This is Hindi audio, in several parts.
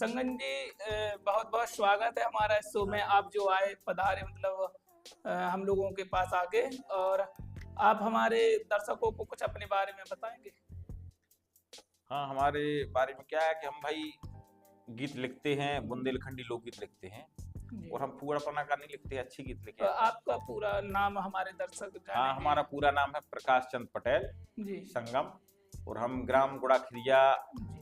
संगन जी, बहुत बहुत स्वागत है हमारा इस शो में। आप जो आए पधारे, हम लोगों के पास आके, और आप हमारे दर्शकों को कुछ अपने बारे में बताएंगे। हाँ, हमारे बारे में क्या है कि हम भाई गीत लिखते हैं, बुंदेलखंडी लोकगीत लिखते हैं। जी, और हम पूरा पना का नहीं लिखते, अच्छे गीत लिखे तो हैं हमने। आपका पूरा नाम हमारे दर्शक हाँ, जानेंगे। हमारा पूरा नाम है प्रकाश चंद पटेल जी संगम। और हम ग्राम गुड़ाखिरिया, जी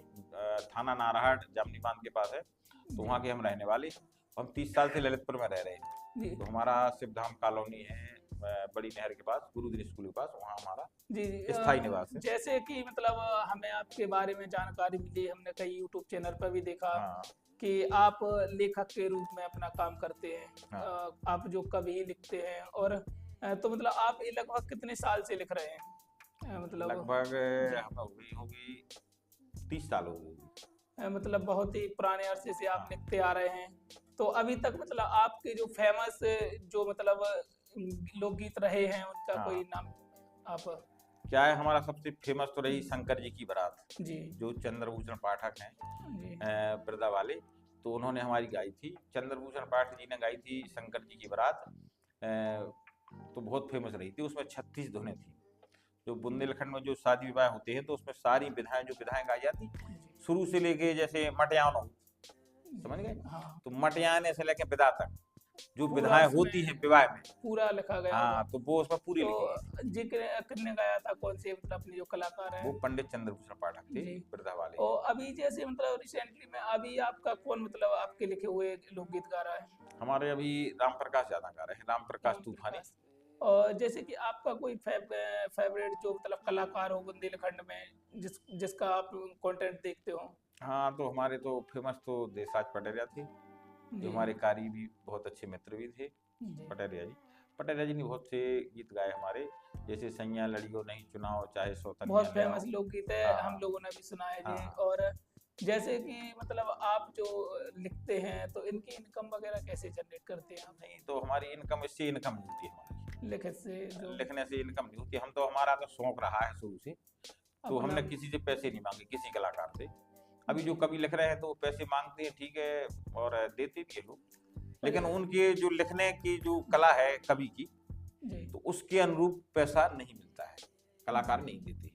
थाना नारायण, जामनी बांध के पास है। तो जी वहाँ के हम रहने वाले। हम 30 साल से ललितपुर में रह रहे हैं। जी तो हमारा शिवधाम कॉलोनी है, बड़ी नहर के पास, गुरुदिन स्कूल के पास, वहाँ हमारा जी स्थायी निवास है। जैसे कि हमें आपके बारे में जानकारी मिली, हमने कई यूट्यूब चैनल पर भी देखा हाँ कि आप लेखक के रूप में अपना काम करते हैं। हाँ। आप जो कवि लिखते हैं, और तो आप ये लगभग कितने साल से लिख रहे हैं? लगभग जी, हमें होगी होगी 30 साल हो गई। बहुत ही पुराने अरसे से आप हाँ लिखते आ रहे हैं। तो अभी तक आपके जो फेमस, जो लोकगीत रहे हैं, उनका कोई हाँ। नाम आप? क्या है, हमारा सबसे फेमस तो रही शंकर जी की बारात, जी जो चंद्रभूषण पाठक हैं, जी बिरदा वाले। तो उन्होंने हमारी गाई थी, चंद्रभूषण पाठक जी ने गाई थी शंकर जी की बारात। तो बहुत फेमस रही थी। उसमें 36 धुनें थी। जो बुंदेलखंड में जो शादी विवाह होते हैं, तो उसमें सारी विधाएं, जो विधाएं गाई जाती, शुरू से लेके जैसे मटयान हो, समझ गए, हाँ, तो मटयाने से लेके विदा तक जो पूरा विधाएं होती हैं उसमें विवाह में, पूरा लिखा गया होगा। हाँ, तो वो उसमें पूरी तो लिखी गई। जिक्र किसने गाया था, कौन से अपने जो कलाकार हैं? वो पंडित चंद्रभूषण पाठक थे, जी। बिरदा वाले। और अभी जैसे रिसेंटली में अभी आपका कौन आपके लिखे हुए लोकगीत गा रहा है? हमारे अभी राम प्रकाश ज्यादा गा रहे हैं, राम प्रकाश राम तूफानी। प्रकाश। और जैसे कि आपका कोई फेवरेट जो कलाकार हो बुंदेलखंड में, जिसका आप कंटेंट देखते हो? हाँ, तो हमारे तो फेमस तो देसराज पटेरिया थे, जो जी हमारे कारी भी बहुत अच्छे मित्र भी थे। जी पटेरिया जी, पटेरिया जी ने बहुत से गीत गाए हमारे, जैसे सैया लड़ियो नहीं चुनाव, चाहे बहुत सौतनिया ले आओ। फेमस लोकगीत है, हम हाँ लोगों ने भी सुना है जी। हाँ। और जैसे कि आप जो लिखते हैं, तो इनकी इनकम वगैरह कैसे जनरेट करते हैं आप? नहीं, तो हमारी इनकम, इससे इनकम नहीं होती हमारी। लिखत से जो लिखने से इनकम नहीं होती। हम तो, हमारा तो शौक रहा है शुरू से। तो अपना। हमने किसी से पैसे नहीं मांगे, किसी कलाकार से। अभी जो जी कवि लिख रहे हैं तो वो पैसे मांगते हैं, ठीक है, और देते भी है लोग। पर लेकिन उनके जो लिखने की जो कला है कवि की, जी तो उसके अनुरूप पैसा नहीं मिलता है, कलाकार जी नहीं देते।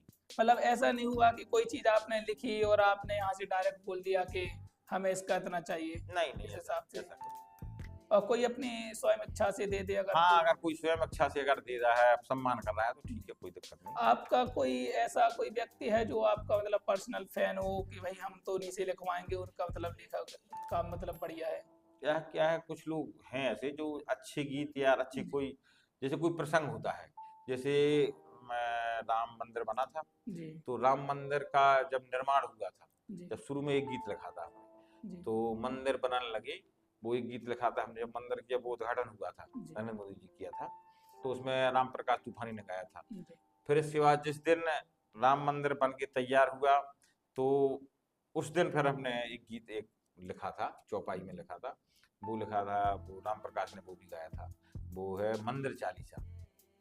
ऐसा नहीं हुआ कि कोई चीज आपने लिखी और आपने यहाँ से डायरेक्ट बोल दिया कि हमें इसका इतना चाहिए, नहीं नहीं, इस ऐसा हिसाब से? ऐसा कुछ। और कोई अपनी स्वयं इच्छा से दे दे अगर, हाँ, तो? अगर कोई स्वयं अच्छा से अगर दे रहा है, सम्मान कर रहा है, तो ठीक है, कोई दिक्कत नहीं। आपका कोई ऐसा कोई व्यक्ति है जो आपका पर्सनल फैन हो कि भाई हम तो उन्हीं से लिखवाएंगे, उनका लेखक का बढ़िया है? क्या क्या है, कुछ लोग हैं ऐसे जो अच्छे गीत, या अच्छे जी कोई, जैसे कोई प्रसंग होता है, जैसे राम मंदिर बना था। जी तो राम मंदिर का जब निर्माण हुआ था, जी जब शुरू में एक गीत लिखा था हमने, जी तो मंदिर बनाने लगे, वो एक गीत लिखा था हमने। जब मंदिर का वो उद्घाटन हुआ था, जी नरेंद्र मोदी जी किया था, तो उसमें राम प्रकाश तूफानी ने गाया था। जी फिर इसके बाद जिस दिन राम मंदिर बन के तैयार हुआ, तो उस दिन फिर हमने एक गीत एक लिखा था, चौपाई में लिखा था। वो लिखा था, वो राम प्रकाश ने वो भी गाया था। वो है मंदिर चालीसा,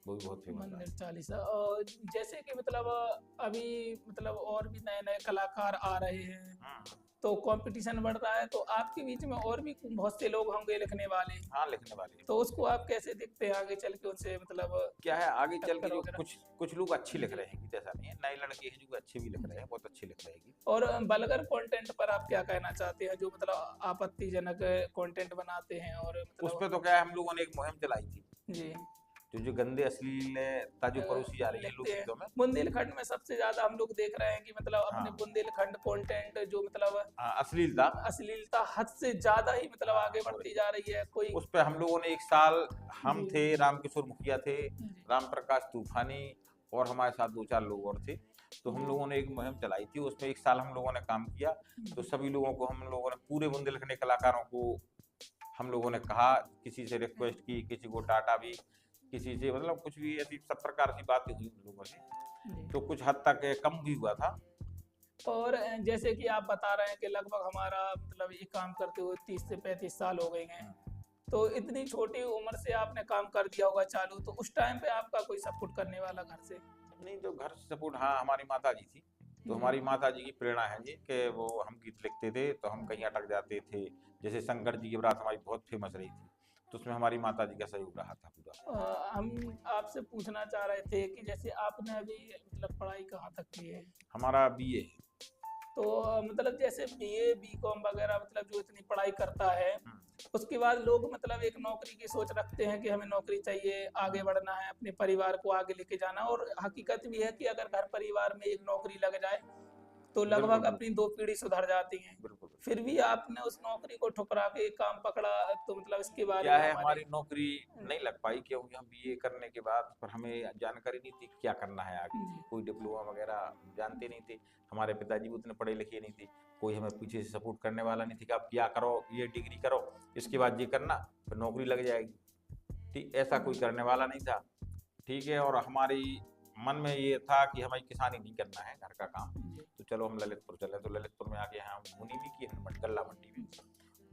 वो भी बहुत फेमस मंदिर गाना चालीसा। और जैसे कि अभी और भी नए नए कलाकार आ रहे हैं, है। तो कंपटीशन बढ़ रहा है, तो आपके बीच में और भी बहुत से लोग होंगे लिखने वाले। हाँ, लिखने वाले। तो उसको आप कैसे देखते हैं आगे चल के उनसे क्या है, आगे चल के टक्कर जो वगैरह? कुछ कुछ लोग अच्छे लिख जी रहे हैं गीत, ऐसा नहीं है, नए लड़के हैं जो अच्छे भी लिख रहे हैं, बहुत अच्छे लिख रहे हैं गीत। और वल्गर कंटेंट पर आप क्या कहना चाहते हैं, जो आपत्तिजनक कंटेंट बनाते हैं, और उस पे तो क्या है, हम लोगों ने एक मुहिम चलाई थी, जी जो जो गंदे अश्लीलता जो परोसी जा रही है लिखते हैं। लोकगीतों में। बुंदेलखंड में सबसे ज्यादा हम लोग देख रहे हैं कि अपने हाँ बुंदेलखंड कंटेंट जो हाँ, अश्लीलता। अश्लीलता हद से ज्यादा ही हाँ, आगे हो बढ़ती रही जा रही है। कोई है। उस पे हम लोगों ने एक साल, हम जी थे, रामकिशोर मुखिया थे, जी राम प्रकाश तूफानी, और हमारे साथ दो चार लोग और थे। तो हम जी लोगों ने एक मुहिम चलाई थी, उसमें एक साल हम लोगों ने काम किया। तो जी सभी लोगों को, हम लोगों ने पूरे बुंदेलखंड के कलाकारों को हम लोगों ने कहा, किसी से रिक्वेस्ट की, किसी को डाटा भी, किसी से कुछ भी ऐसी सब प्रकार की बातें हुई हम लोगों से। जी। तो कुछ हद तक कम भी हुआ था। और जैसे कि आप बता रहे हैं कि लगभग हमारा ये काम करते हुए 30 से 35 साल हो गए हैं, तो इतनी छोटी उम्र से आपने काम कर दिया होगा चालू, तो उस टाइम पे आपका कोई सपोर्ट करने वाला घर से? नहीं, तो घर से सपोर्ट, हाँ, हमारी माता जी थी। तो जी। हमारी माता जी की प्रेरणा है जी कि वो हम गीत लिखते थे तो हम कहीं अटक जाते थे। जैसे शंकर जी की बारात हमारी बहुत फेमस रही थी, तो उसमें हमारी माता जी का सहयोग रहा था पूरा। हम आपसे पूछना चाह रहे थे कि जैसे आपने अभी मतलब पढ़ाई कहाँ तक की है? हमारा बीए। तो मतलब जैसे बीए, बीकॉम वगैरह मतलब जो इतनी पढ़ाई करता है, उसके बाद लोग मतलब एक नौकरी की सोच रखते हैं कि हमें नौकरी चाहिए, आगे बढ़ना है, अपने परिवार को आगे लेके जाना, और हकीकत भी है कि अगर घर परिवार में एक नौकरी लग जाए, तो बिल्कुल लगभग बिल्कुल अपनी 2 पीढ़ी सुधर जाती हैं। बिल्कुल। फिर भी आपने उस नौकरी को ठुकरा के एक काम पकड़ा, तो मतलब इसके बारे क्या में है, हमारे। हमारी नौकरी नहीं लग पाई क्योंकि हम बीए करने के बाद पर हमें जानकारी नहीं थी क्या करना है आगे। जी, कोई डिप्लोमा वगैरह जानते नहीं थे, हमारे पिताजी भी उतने पढ़े लिखे नहीं थे, कोई हमें पीछे से सपोर्ट करने वाला नहीं था कि आप क्या करो, ये डिग्री करो, इसके बाद ये करना, फिर नौकरी लग जाएगी। ठीक, ऐसा कोई जी, करने वाला नहीं था। ठीक है, और हमारी मन में ये था कि हमें किसानी नहीं करना है, घर का काम। जी, तो चलो हम ललितपुर चले, तो ललितपुर में आके हम मुनि भी की, हमने गल्ला मंडी में। जी।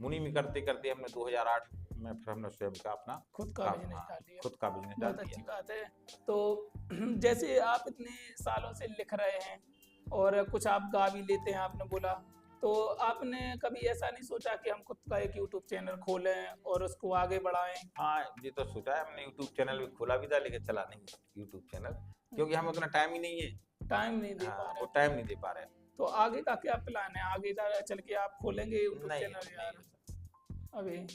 मुनि में करते करते हमने 2008 में फिर हमने स्वयं का अपना खुद का काम, बिजनेस हाँ, डाल लिया। खुद का बिजनेस डाल बहुत अच्छी दिया। बात है। तो जैसे आप इतने सालों से लिख रहे हैं और कुछ आप गा भी लेते हैं, आपने बोला, तो आपने कभी ऐसा नहीं सोचा कि हम खुद का एक यूट्यूब चैनल खोलें और उसको आगे बढ़ाएं? हाँ, ये तो सोचा है हमने, यूट्यूब चैनल भी खोला भी था, लेकिन चला नहीं यूट्यूब चैनल, क्योंकि हमें उतना टाइम ही नहीं है। टाइम नहीं दे पा हाँ, रहे वो हैं। टाइम नहीं दे पा रहे हैं। तो आगे का क्या प्लान है? आगे चल के आप खोलेंगे यूट्यूब नहीं चैनल नहीं यार? अभी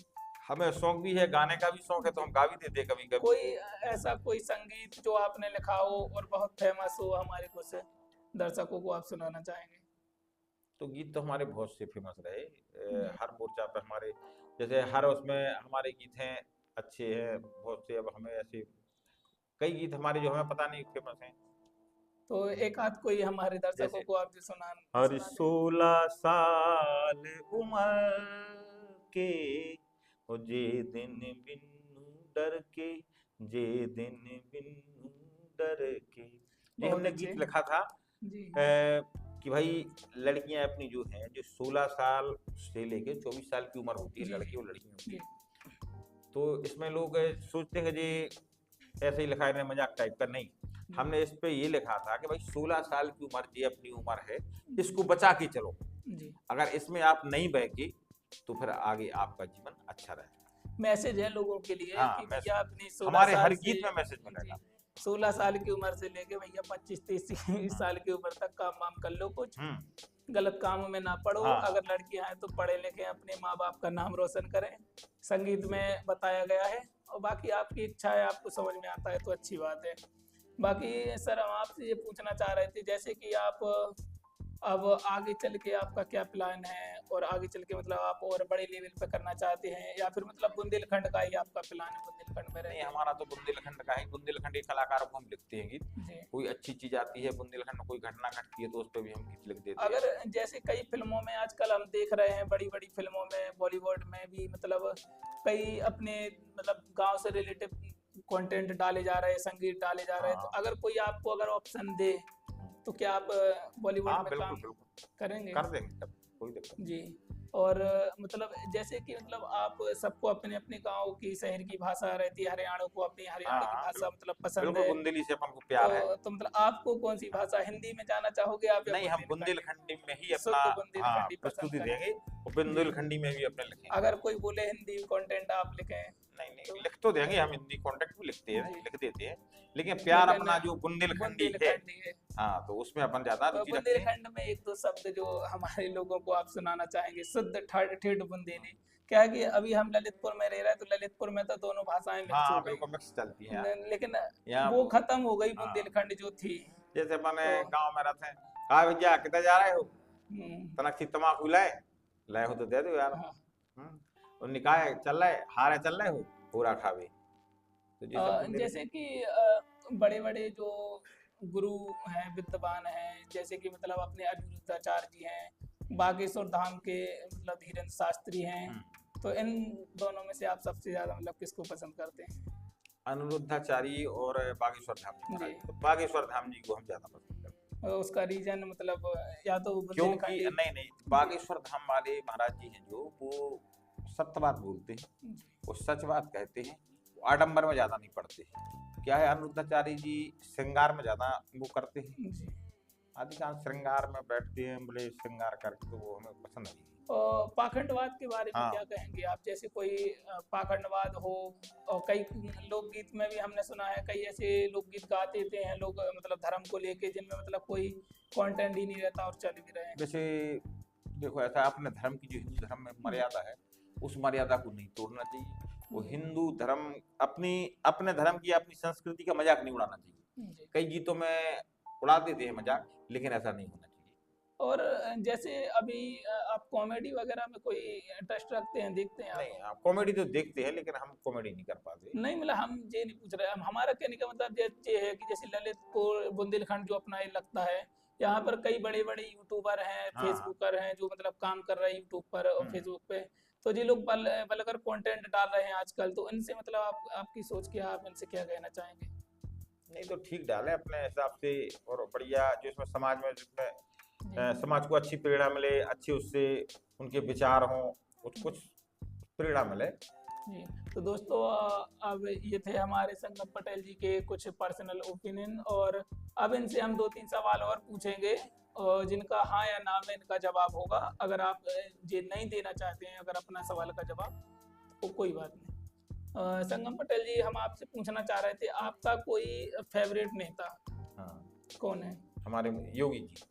हमें शौक भी है, गाने का भी शौक है, तो हम गा भी देते हैं कभी कभी। कोई ऐसा कोई संगीत जो आपने लिखा हो और बहुत फेमस हो, हमारे कुछ दर्शकों को आप सुनाना चाहेंगे? तो गीत तो हमारे बहुत से फेमस रहे, जी, हर मोर्चा पे हमारे, जैसे हर उसमें हमारे गीत हैं, अच्छे हैं बहुत से। अब हमें ऐसे कई गीत हमारे जो हमें पता नहीं फेमस हैं। तो एक आध कोई हमारे दर्शकों जैसे को आप जो हर सुना दें। 16 साल उम्र के, ओ जे दिन बिनु डर के, जे दिन बिनु डर के, ये बहुत हमने अच्छे। गीत लिखा था। जी, कि भाई लड़कियां अपनी जो हैं, जो 16 साल से लेके 24 साल की उम्र होती है, जी, लड़की और लड़कियों जी, की, तो इसमें लोग सोचते हैं जी ऐसे ही लिखा है मजाक टाइप का, नहीं। जी, हमने इस पे ये लिखा था कि भाई 16 साल की उम्र ये अपनी उम्र है, जी, इसको बचा के चलो। जी। अगर इसमें आप नहीं बहके तो फिर आगे आपका जीवन अच्छा रहे। मैसेज है लोगों के लिए हाँ, कि मैं भैया अपनी 16 हमारे साल हर से। गीत में मैसेज जी, मिलेगा। 16 साल की उम्र से लेके भैया 25-30 हाँ, साल की उम्र तक काम वाम कर लो, कुछ हम्म, गलत कामों में ना पड़ो। हाँ, अगर लड़कियां हैं तो पढ़े लिखे अपने माँ बाप का नाम रोशन करें, संगीत में बताया गया है। और बाकी आपकी इच्छा है, आपको समझ में आता है तो अच्छी बात है। बाकी सर, हम आपसे ये पूछना चाह रहे थे, जैसे कि आप अब आगे चल के आपका क्या प्लान है, और आगे चल के मतलब आप और बड़े लेवल पे करना चाहते हैं, या फिर मतलब बुंदेलखंड का ही आपका प्लान है, बुंदेलखंड में रह नहीं के? हमारा तो बुंदेलखंड का है, बुंदेलखंडी कलाकारों को हम लिखते हैं गीत। जी। कोई अच्छी चीज आती है बुंदेलखंड में, कोई घटना घटती है तो उस पर भी हम गीत लिख देते हैं। अगर जैसे कई फिल्मों में आजकल हम देख रहे हैं, बड़ी बड़ी फिल्मों में, बॉलीवुड में भी मतलब कई अपने मतलब गांव से रिलेटिव कंटेंट डाले जा रहे हैं, संगीत डाले जा रहे हैं, तो हाँ, अगर कोई आपको अगर ऑप्शन दे, तो क्या आप बॉलीवुड हाँ, में बिल्कुल काम बिल्कुल करेंगे? कर देंगे, कर देंगे, कोई दिक्कत नहीं। जी। और मतलब जैसे कि मतलब आप सबको अपने अपने गांव की, शहर की भाषा रहती है, हरियाणा को अपनी हाँ हरियाणा की हाँ, भाषा बिल्कुल मतलब पसंद बिल्कुल, है। बुंदेली से अपन को तो प्यार है। मतलब आपको कौन सी हाँ, भाषा, हिंदी में जाना चाहोगे आप या नहीं हम बुंदेलखंडी? बुंदेलखंडी में ही अपना, शुद्ध हाँ, बुंदेलखंडी पसंद प्रस्तुति करें। देंगे और जी। बुंदेलखंडी में भी अपने लिखेंगे। अगर कोई बोले हिंदी कंटेंट आप लिखें, नहीं तो? नहीं लिख तो देंगे, हम हिंदी कॉन्टेक्ट भी लिखते हैं, जी। लिख देते हैं, लेकिन प्यार लेकिन अपना जो बुंदेलखंडी है, बुंदेलखंडी है। हाँ, तो उसमें अपन ज्यादा रुचि रखते हैं। बुंदेलखंड में एक दो शब्द जो हमारे लोगों को आप सुनाना चाहेंगे, शुद्ध ठेठ बुंदेली? क्या है कि अभी हम ललितपुर में रह रहे हैं, तो ललितपुर में तो दोनों भाषाएं मिक्स हो हाँ गई। बिल्कुल मिक्स चलती है यहाँ। लेकिन यहाँ वो खत्म हो गई, हाँ, बुंदेलखंड जो थी। जैसे अपने तो गांव में रहते हैं, कहा भैया किधर जा रहे हो, हम्म, तनक तमाकू लाए, लाए हो तो दे दो यार। हाँ। और निकाय चल रहे, हारे चल रहे हो, पूरा खावे। तो ये सब बुंदेली। जैसे कि बड़े बड़े जो गुरु हैं, विद्वान हैं, जैसे कि मतलब अपने अनिरुद्धाचार्य जी हैं, बागेश्वर धाम के मतलब धीरेन्द्र शास्त्री हैं, तो इन दोनों में से आप सबसे ज्यादा मतलब किसको पसंद करते हैं? अनिरुद्धाचारी और बागेश्वर धाम जी महाराज, जी। तो बागेश्वर धाम जी को हम ज्यादा पसंद करते हैं। और उसका रीजन मतलब या तो क्योंकि बुंदेलखंडी। नहीं नहीं, बागेश्वर धाम वाले महाराज जी हैं जो, वो सत्य बात बोलते हैं, जी, वो सच बात कहते हैं, वो आडंबर में ज्यादा नहीं पड़ते। क्या है, अनिरुद्धाचार्य जी श्रृंगार में ज्यादा वो करते हैं, जी, अधिकांश श्रृंगार में बैठते हैं, बोले श्रृंगार करके, तो वो हमें पसंद नहीं। और पाखंडवाद के बारे में हाँ। क्या कहेंगे आप? जैसे कोई पाखंडवाद हो, और कई लोकगीत में भी हमने सुना है, कई ऐसे लोकगीत गा देते हैं लोग, मतलब धर्म को लेके, जिनमें मतलब कोई कंटेंट ही नहीं रहता और चल भी रहे हैं। जैसे देखो, ऐसा अपने धर्म की जो हिंदू धर्म में मर्यादा है, उस मर्यादा को नहीं तोड़ना चाहिए। वो हिंदू धर्म अपने धर्म की, अपनी संस्कृति का मजाक नहीं उड़ाना चाहिए। जी। कई गीतों में उड़ा देते हैं मजाक, लेकिन ऐसा नहीं होना चाहिए। और जैसे अभी आप कॉमेडी वगैरह में कोई इंटरेस्ट रखते हैं, देखते हैं आप? नहीं, आप कॉमेडी तो देखते हैं, लेकिन हम कॉमेडी नहीं कर पाते। नहीं, मतलब हम ये नहीं पूछ रहे, हम हमारा कहने का मतलब ये है कि जैसे ललितपुर बुंदेलखंड जो अपना ये लगता है, यहाँ पर कई बड़े बड़े यूट्यूबर हैं, हाँ। फेसबुकर हैं, जो मतलब काम कर रहे हैं यूट्यूब पर और फेसबुक पे। तो ये लोग बलकर कंटेंट डाल रहे हैं आजकल, तो इनसे मतलब आपकी सोच क्या, आप इनसे क्या कहना चाहेंगे? नहीं तो ठीक डाले अपने हिसाब से, और बढ़िया जो इसमें समाज में, जिसमें जी। समाज को अच्छी प्रेरणा मिले, अच्छे उससे उनके विचार हों, कुछ प्रेरणा मिले। जी, तो दोस्तों अब ये थे हमारे संगम पटेल जी के कुछ पर्सनल ओपिनियन, और अब इनसे हम 2-3 सवाल और पूछेंगे, और जिनका हाँ या ना में इनका जवाब होगा। अगर आप ये नहीं देना चाहते हैं अगर अपना सवाल का जवाब, तो कोई बात नहीं। संगम पटेल जी, हम आपसे पूछना चाह रहे थे, आपका कोई फेवरेट नेता हाँ, कौन है? हमारे योगी जी।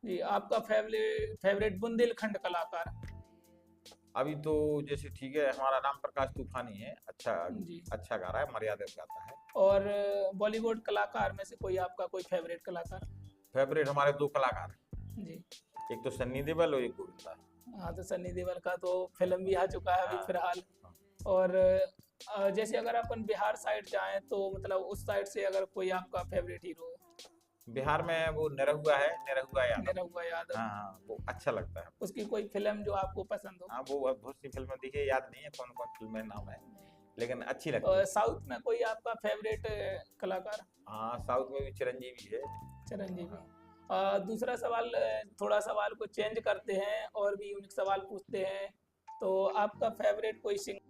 जी, आपका फेवरेट बुंदेलखंड कलाकार? अभी तो जैसे ठीक है, हमारा राम प्रकाश तूफानी है, अच्छा जी। अच्छा गा रहा है, मर्यादा गाता है। और बॉलीवुड कलाकार में से कोई आपका कोई फेवरेट कलाकार? फेवरेट हमारे 2 कलाकार हैं, जी। एक तो सन्नी देओल और एक गोविंदा। हाँ, तो सन्नी देओल का तो फिल्म भी आ चुका है अभी हाँ। फिलहाल। हाँ। और जैसे अगर अपन बिहार साइड जाएं, तो मतलब उस साइड से अगर कोई आपका फेवरेट हीरो हो? बिहार में वो निरहुआ है, निरहुआ यादव। निरहुआ यादव। हाँ हाँ, वो अच्छा लगता है। उसकी कोई फिल्म जो आपको पसंद हो? हाँ, वो अब बहुत सी फिल्में देखिए, याद नहीं है कौन कौन फिल्में नाम है, लेकिन अच्छी लगती और है। साउथ में कोई आपका फेवरेट कलाकार? हाँ, साउथ में भी चिरंजीवी है। चिरंजीवी। दूसरा सवाल, थोड़ा सवाल को चेंज करते हैं और भी यूनिक सवाल पूछते हैं। तो आपका फेवरेट कोई सिंगर